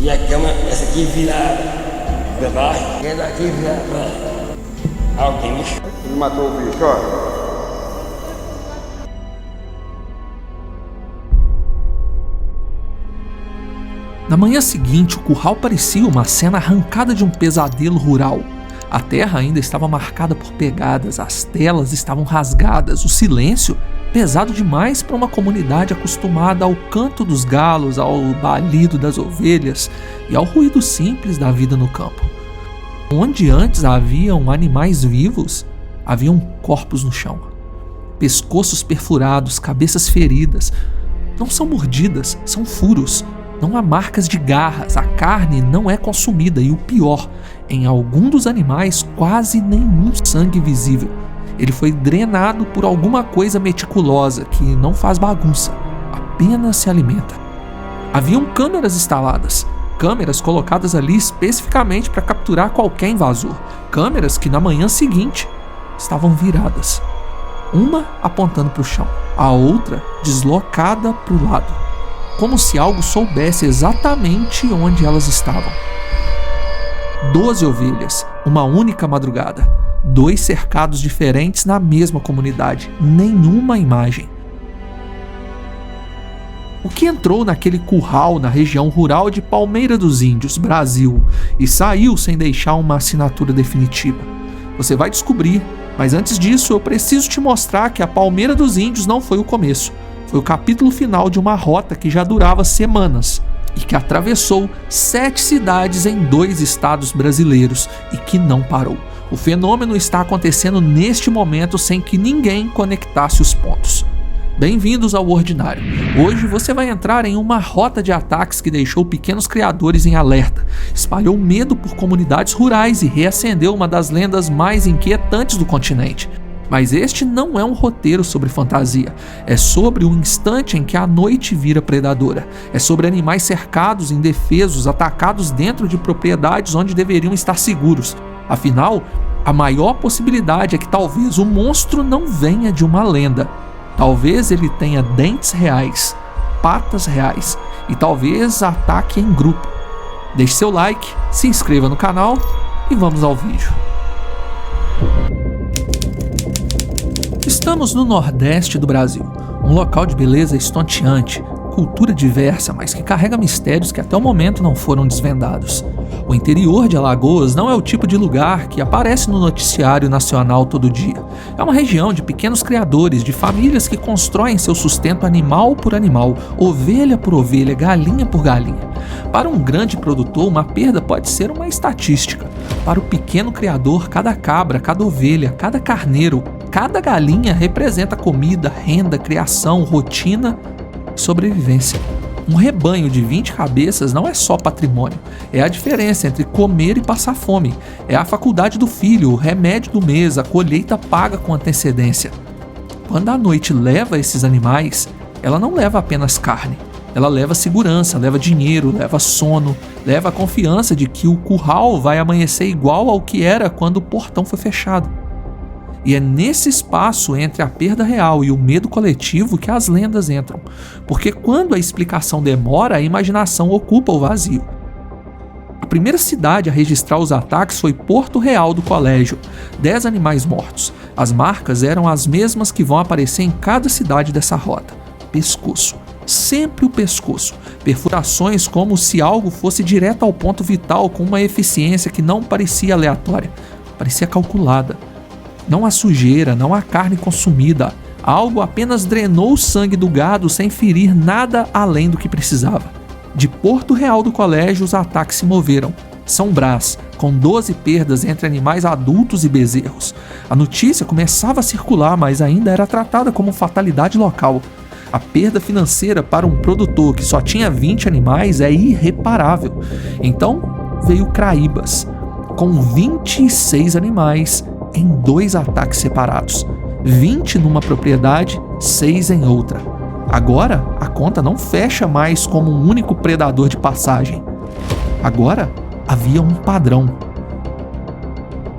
E a cama, essa aqui vira pra baixo, e essa daqui vira pra alguém. Ele matou o bicho, ó. Na manhã seguinte, o curral parecia uma cena arrancada de um pesadelo rural. A terra ainda estava marcada por pegadas, as telas estavam rasgadas, o silêncio pesado demais para uma comunidade acostumada ao canto dos galos, ao balido das ovelhas e ao ruído simples da vida no campo. Onde antes haviam animais vivos, haviam corpos no chão. Pescoços perfurados, cabeças feridas. Não são mordidas, são furos. Não há marcas de garras, a carne não é consumida e o pior, em algum dos animais quase nenhum sangue visível. Ele foi drenado por alguma coisa meticulosa que não faz bagunça, apenas se alimenta. Haviam câmeras instaladas, câmeras colocadas ali especificamente para capturar qualquer invasor, câmeras que na manhã seguinte estavam viradas, uma apontando para o chão, a outra deslocada para o lado, como se algo soubesse exatamente onde elas estavam. 12 ovelhas, uma única madrugada, 2 cercados diferentes na mesma comunidade, nenhuma imagem. O que entrou naquele curral na região rural de Palmeira dos Índios, Brasil, e saiu sem deixar uma assinatura definitiva? Você vai descobrir, mas antes disso eu preciso te mostrar que a Palmeira dos Índios não foi o começo. Foi o capítulo final de uma rota que já durava semanas e que atravessou 7 cidades em 2 estados brasileiros e que não parou. O fenômeno está acontecendo neste momento sem que ninguém conectasse os pontos. Bem-vindos ao Ordinário. Hoje você vai entrar em uma rota de ataques que deixou pequenos criadores em alerta, espalhou medo por comunidades rurais e reacendeu uma das lendas mais inquietantes do continente. Mas este não é um roteiro sobre fantasia, é sobre o instante em que a noite vira predadora, é sobre animais cercados, indefesos, atacados dentro de propriedades onde deveriam estar seguros. Afinal, a maior possibilidade é que talvez o monstro não venha de uma lenda. Talvez ele tenha dentes reais, patas reais e talvez ataque em grupo. Deixe seu like, se inscreva no canal e vamos ao vídeo. Estamos no Nordeste do Brasil, um local de beleza estonteante, cultura diversa, mas que carrega mistérios que até o momento não foram desvendados. O interior de Alagoas não é o tipo de lugar que aparece no noticiário nacional todo dia. É uma região de pequenos criadores, de famílias que constroem seu sustento animal por animal, ovelha por ovelha, galinha por galinha. Para um grande produtor, uma perda pode ser uma estatística. Para o pequeno criador, cada cabra, cada ovelha, cada carneiro, cada galinha representa comida, renda, criação, rotina e sobrevivência. Um rebanho de 20 cabeças não é só patrimônio, é a diferença entre comer e passar fome, é a faculdade do filho, o remédio do mês, a colheita paga com antecedência. Quando a noite leva esses animais, ela não leva apenas carne, ela leva segurança, leva dinheiro, leva sono, leva a confiança de que o curral vai amanhecer igual ao que era quando o portão foi fechado. E é nesse espaço entre a perda real e o medo coletivo que as lendas entram, porque quando a explicação demora, a imaginação ocupa o vazio. A primeira cidade a registrar os ataques foi Porto Real do Colégio, 10 animais mortos. As marcas eram as mesmas que vão aparecer em cada cidade dessa rota. Pescoço, sempre o pescoço, perfurações como se algo fosse direto ao ponto vital com uma eficiência que não parecia aleatória, parecia calculada. Não há sujeira, não há carne consumida. Algo apenas drenou o sangue do gado sem ferir nada além do que precisava. De Porto Real do Colégio, os ataques se moveram. São Brás, com 12 perdas entre animais adultos e bezerros. A notícia começava a circular, mas ainda era tratada como fatalidade local. A perda financeira para um produtor que só tinha 20 animais é irreparável. Então veio Craíbas, com 26 animais em 2 ataques separados, 20 numa propriedade, 6 em outra. Agora, a conta não fecha mais como um único predador de passagem. Agora, havia um padrão.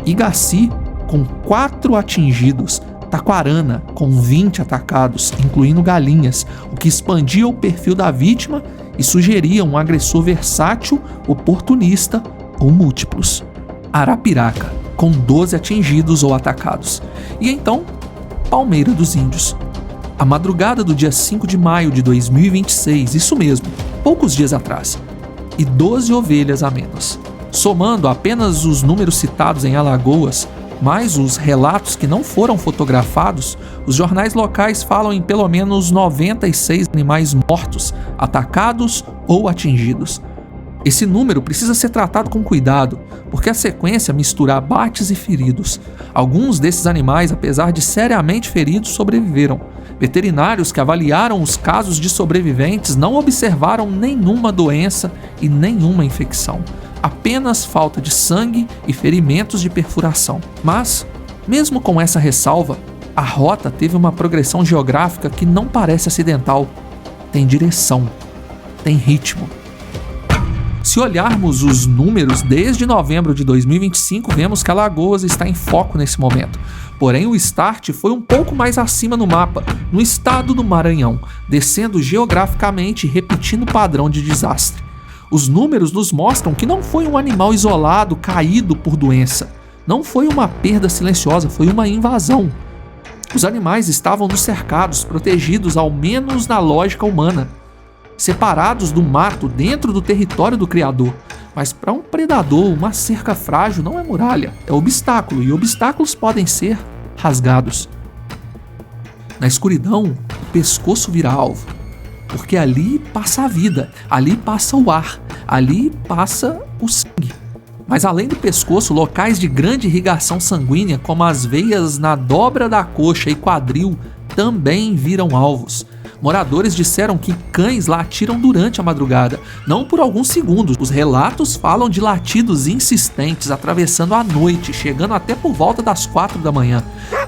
Igaci, com 4 atingidos, Taquarana, com 20 atacados, incluindo galinhas, o que expandia o perfil da vítima e sugeria um agressor versátil, oportunista ou múltiplos. Arapiraca, com 12 atingidos ou atacados. E então, Palmeira dos Índios. A madrugada do dia 5 de maio de 2026, isso mesmo, poucos dias atrás, e 12 ovelhas a menos. Somando apenas os números citados em Alagoas, mais os relatos que não foram fotografados, os jornais locais falam em pelo menos 96 animais mortos, atacados ou atingidos. Esse número precisa ser tratado com cuidado, porque a sequência mistura abates e feridos. Alguns desses animais, apesar de seriamente feridos, sobreviveram. Veterinários que avaliaram os casos de sobreviventes não observaram nenhuma doença e nenhuma infecção. Apenas falta de sangue e ferimentos de perfuração. Mas, mesmo com essa ressalva, a rota teve uma progressão geográfica que não parece acidental. Tem direção, tem ritmo. Se olharmos os números desde novembro de 2025, vemos que Alagoas está em foco nesse momento. Porém, o start foi um pouco mais acima no mapa, no estado do Maranhão, descendo geograficamente e repetindo o padrão de desastre. Os números nos mostram que não foi um animal isolado, caído por doença. Não foi uma perda silenciosa, foi uma invasão. Os animais estavam nos cercados, protegidos ao menos na lógica humana, separados do mato dentro do território do criador. Mas para um predador, uma cerca frágil não é muralha, é obstáculo, e obstáculos podem ser rasgados. Na escuridão, o pescoço vira alvo. Porque ali passa a vida, ali passa o ar, ali passa o sangue. Mas além do pescoço, locais de grande irrigação sanguínea, como as veias na dobra da coxa e quadril, também viram alvos. Moradores disseram que cães latiram durante a madrugada, não por alguns segundos. Os relatos falam de latidos insistentes atravessando a noite, chegando até por volta das 4 da manhã.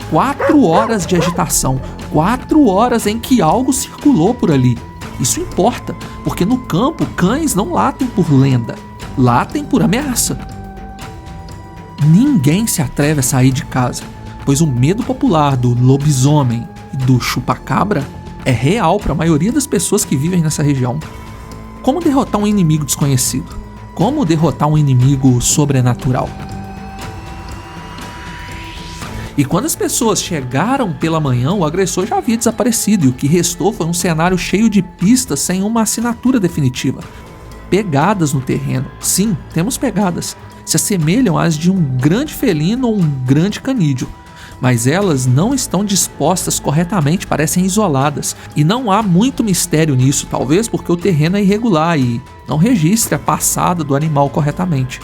4 horas de agitação, 4 horas em que algo circulou por ali. Isso importa, porque no campo cães não latem por lenda, latem por ameaça. Ninguém se atreve a sair de casa, pois o medo popular do lobisomem e do chupacabra é real para a maioria das pessoas que vivem nessa região. Como derrotar um inimigo desconhecido? Como derrotar um inimigo sobrenatural? E quando as pessoas chegaram pela manhã, o agressor já havia desaparecido e o que restou foi um cenário cheio de pistas sem uma assinatura definitiva. Pegadas no terreno. Sim, temos pegadas. Se assemelham às de um grande felino ou um grande canídeo. Mas elas não estão dispostas corretamente, parecem isoladas. E não há muito mistério nisso, talvez porque o terreno é irregular e não registra a passada do animal corretamente.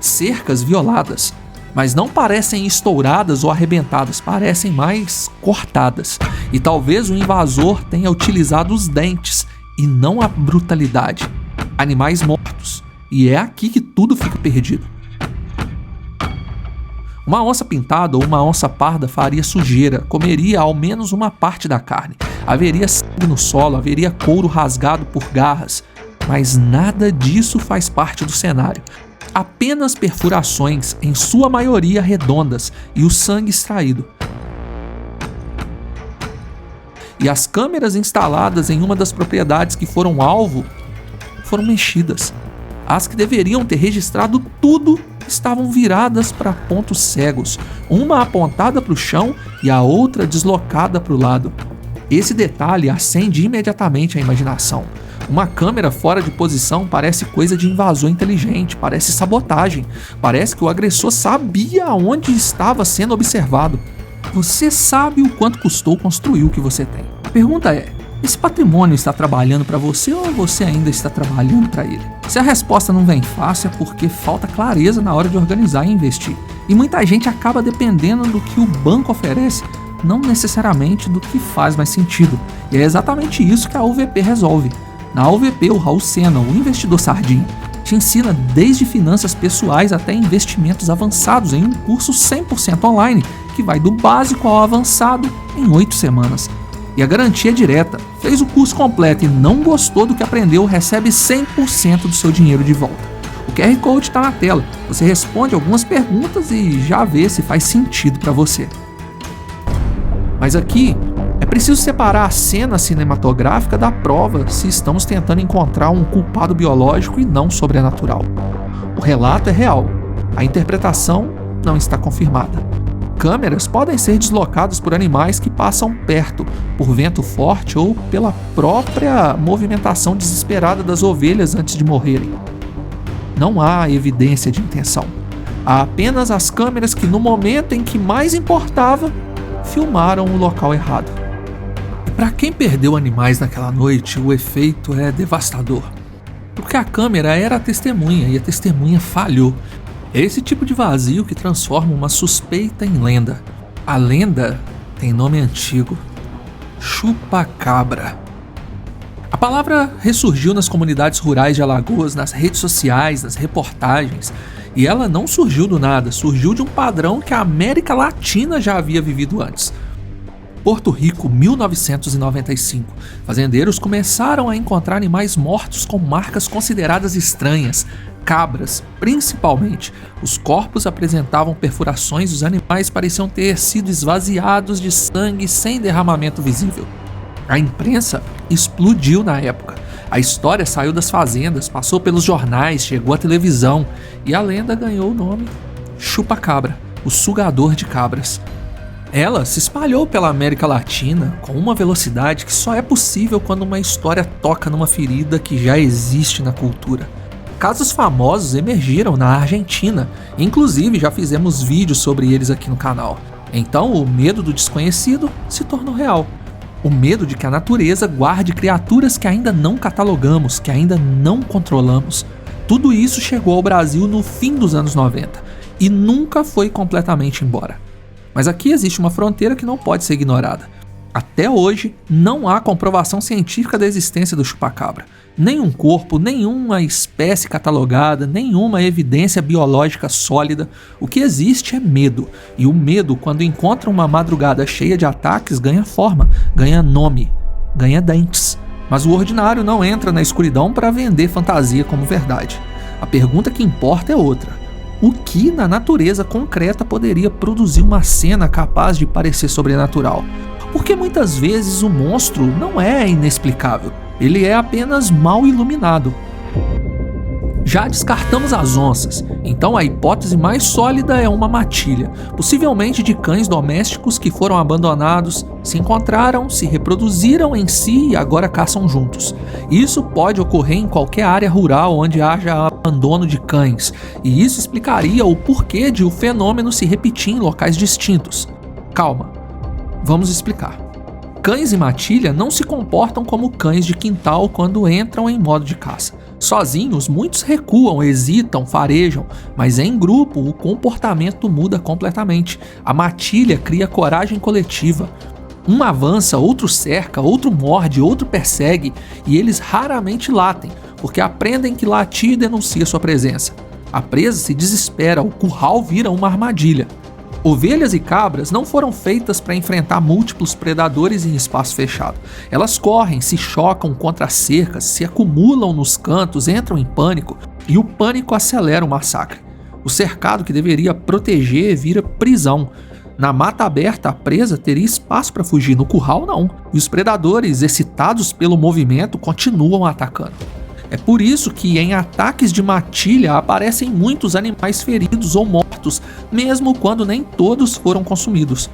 Cercas violadas, mas não parecem estouradas ou arrebentadas, parecem mais cortadas. E talvez o invasor tenha utilizado os dentes e não a brutalidade. Animais mortos. E é aqui que tudo fica perdido. Uma onça pintada ou uma onça parda faria sujeira, comeria ao menos uma parte da carne. Haveria sangue no solo, haveria couro rasgado por garras. Mas nada disso faz parte do cenário. Apenas perfurações, em sua maioria redondas, e o sangue extraído. E as câmeras instaladas em uma das propriedades que foram alvo foram mexidas. As que deveriam ter registrado tudo estavam viradas para pontos cegos, uma apontada para o chão e a outra deslocada para o lado. Esse detalhe acende imediatamente a imaginação. Uma câmera fora de posição parece coisa de invasor inteligente, parece sabotagem, parece que o agressor sabia onde estava sendo observado. Você sabe o quanto custou construir o que você tem. A pergunta é: esse patrimônio está trabalhando para você ou você ainda está trabalhando para ele? Se a resposta não vem fácil é porque falta clareza na hora de organizar e investir. E muita gente acaba dependendo do que o banco oferece, não necessariamente do que faz mais sentido. E é exatamente isso que a UVP resolve. Na UVP, o Raul Sena, o investidor sardinha, te ensina desde finanças pessoais até investimentos avançados em um curso 100% online, que vai do básico ao avançado em 8 semanas. E a garantia é direta. Fez o curso completo e não gostou do que aprendeu, recebe 100% do seu dinheiro de volta. O QR Code está na tela. Você responde algumas perguntas e já vê se faz sentido para você. Mas aqui é preciso separar a cena cinematográfica da prova se estamos tentando encontrar um culpado biológico e não sobrenatural. O relato é real, a interpretação não está confirmada. Câmeras podem ser deslocadas por animais que passam perto, por vento forte ou pela própria movimentação desesperada das ovelhas antes de morrerem. Não há evidência de intenção. Há apenas as câmeras que, no momento em que mais importava, filmaram o local errado. E para quem perdeu animais naquela noite, o efeito é devastador. Porque a câmera era a testemunha e a testemunha falhou. É esse tipo de vazio que transforma uma suspeita em lenda. A lenda tem nome antigo: chupacabra. A palavra ressurgiu nas comunidades rurais de Alagoas, nas redes sociais, nas reportagens, e ela não surgiu do nada, surgiu de um padrão que a América Latina já havia vivido antes. Porto Rico, 1995. Fazendeiros começaram a encontrar animais mortos com marcas consideradas estranhas. Cabras, principalmente. Os corpos apresentavam perfurações e os animais pareciam ter sido esvaziados de sangue sem derramamento visível. A imprensa explodiu na época. A história saiu das fazendas, passou pelos jornais, chegou à televisão e a lenda ganhou o nome chupacabra, o sugador de cabras. Ela se espalhou pela América Latina com uma velocidade que só é possível quando uma história toca numa ferida que já existe na cultura. Casos famosos emergiram na Argentina, inclusive já fizemos vídeos sobre eles aqui no canal. Então o medo do desconhecido se tornou real. O medo de que a natureza guarde criaturas que ainda não catalogamos, que ainda não controlamos. Tudo isso chegou ao Brasil no fim dos anos 90 e nunca foi completamente embora. Mas aqui existe uma fronteira que não pode ser ignorada. Até hoje, não há comprovação científica da existência do chupacabra. Nenhum corpo, nenhuma espécie catalogada, nenhuma evidência biológica sólida. O que existe é medo. E o medo, quando encontra uma madrugada cheia de ataques, ganha forma, ganha nome, ganha dentes. Mas o ordinário não entra na escuridão para vender fantasia como verdade. A pergunta que importa é outra. O que na natureza concreta poderia produzir uma cena capaz de parecer sobrenatural? Porque muitas vezes o monstro não é inexplicável, ele é apenas mal iluminado. Já descartamos as onças, então a hipótese mais sólida é uma matilha, possivelmente de cães domésticos que foram abandonados, se encontraram, se reproduziram em si e agora caçam juntos. Isso pode ocorrer em qualquer área rural onde haja abandono de cães, e isso explicaria o porquê de o fenômeno se repetir em locais distintos. Calma, vamos explicar. Cães e matilha não se comportam como cães de quintal quando entram em modo de caça. Sozinhos, muitos recuam, hesitam, farejam, mas em grupo o comportamento muda completamente. A matilha cria coragem coletiva. Um avança, outro cerca, outro morde, outro persegue, e eles raramente latem, porque aprendem que latir denuncia sua presença. A presa se desespera, o curral vira uma armadilha. Ovelhas e cabras não foram feitas para enfrentar múltiplos predadores em espaço fechado. Elas correm, se chocam contra cercas, se acumulam nos cantos, entram em pânico, e o pânico acelera o massacre. O cercado que deveria proteger vira prisão. Na mata aberta, a presa teria espaço para fugir, no curral não. E os predadores, excitados pelo movimento, continuam atacando. É por isso que em ataques de matilha aparecem muitos animais feridos ou mortos, mesmo quando nem todos foram consumidos.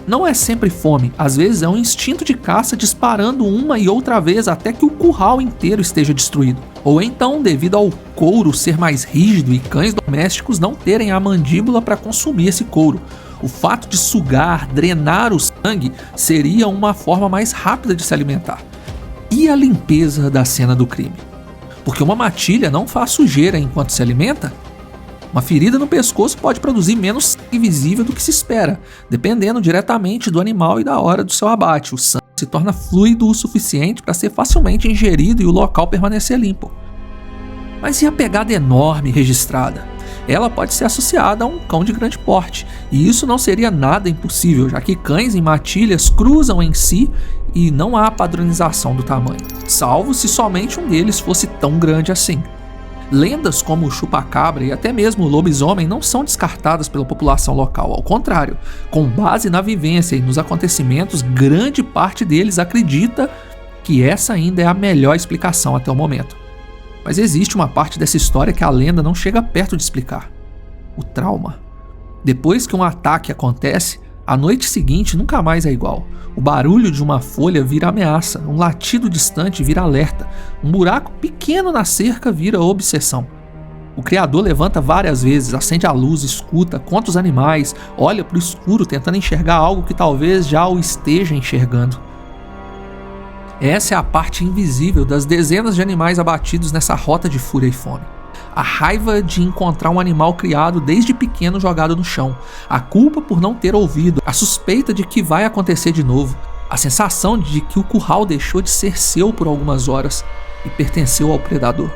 Não é sempre fome, às vezes é um instinto de caça disparando uma e outra vez até que o curral inteiro esteja destruído. Ou então, devido ao couro ser mais rígido e cães domésticos não terem a mandíbula para consumir esse couro. O fato de sugar, drenar o sangue seria uma forma mais rápida de se alimentar. E a limpeza da cena do crime? Porque uma matilha não faz sujeira enquanto se alimenta. Uma ferida no pescoço pode produzir menos sangue visível do que se espera, dependendo diretamente do animal e da hora do seu abate. O sangue se torna fluido o suficiente para ser facilmente ingerido e o local permanecer limpo. Mas e a pegada enorme registrada? Ela pode ser associada a um cão de grande porte, e isso não seria nada impossível, já que cães e matilhas cruzam em si e não há padronização do tamanho, salvo se somente um deles fosse tão grande assim. Lendas como o chupacabra e até mesmo o lobisomem não são descartadas pela população local, ao contrário, com base na vivência e nos acontecimentos, grande parte deles acredita que essa ainda é a melhor explicação até o momento. Mas existe uma parte dessa história que a lenda não chega perto de explicar: o trauma. Depois que um ataque acontece, a noite seguinte nunca mais é igual. O barulho de uma folha vira ameaça, um latido distante vira alerta, um buraco pequeno na cerca vira obsessão. O criador levanta várias vezes, acende a luz, escuta, conta os animais, olha para o escuro tentando enxergar algo que talvez já o esteja enxergando. Essa é a parte invisível das dezenas de animais abatidos nessa rota de fúria e fome. A raiva de encontrar um animal criado desde pequeno jogado no chão, a culpa por não ter ouvido, a suspeita de que vai acontecer de novo, a sensação de que o curral deixou de ser seu por algumas horas e pertenceu ao predador.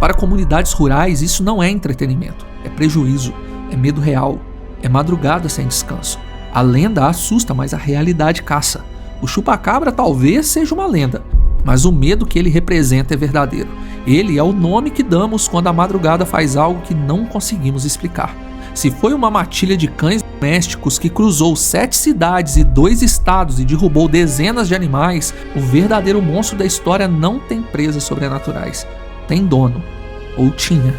Para comunidades rurais, isso não é entretenimento, é prejuízo, é medo real, é madrugada sem descanso. A lenda assusta, mas a realidade caça. O chupacabra talvez seja uma lenda, mas o medo que ele representa é verdadeiro. Ele é o nome que damos quando a madrugada faz algo que não conseguimos explicar. Se foi uma matilha de cães domésticos que cruzou 7 cidades e 2 estados e derrubou dezenas de animais, o verdadeiro monstro da história não tem presas sobrenaturais. Tem dono. Ou tinha.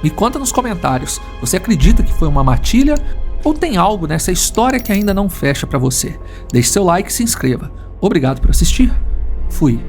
Me conta nos comentários, você acredita que foi uma matilha? Ou tem algo nessa história que ainda não fecha pra você? Deixe seu like e se inscreva. Obrigado por assistir. Fui.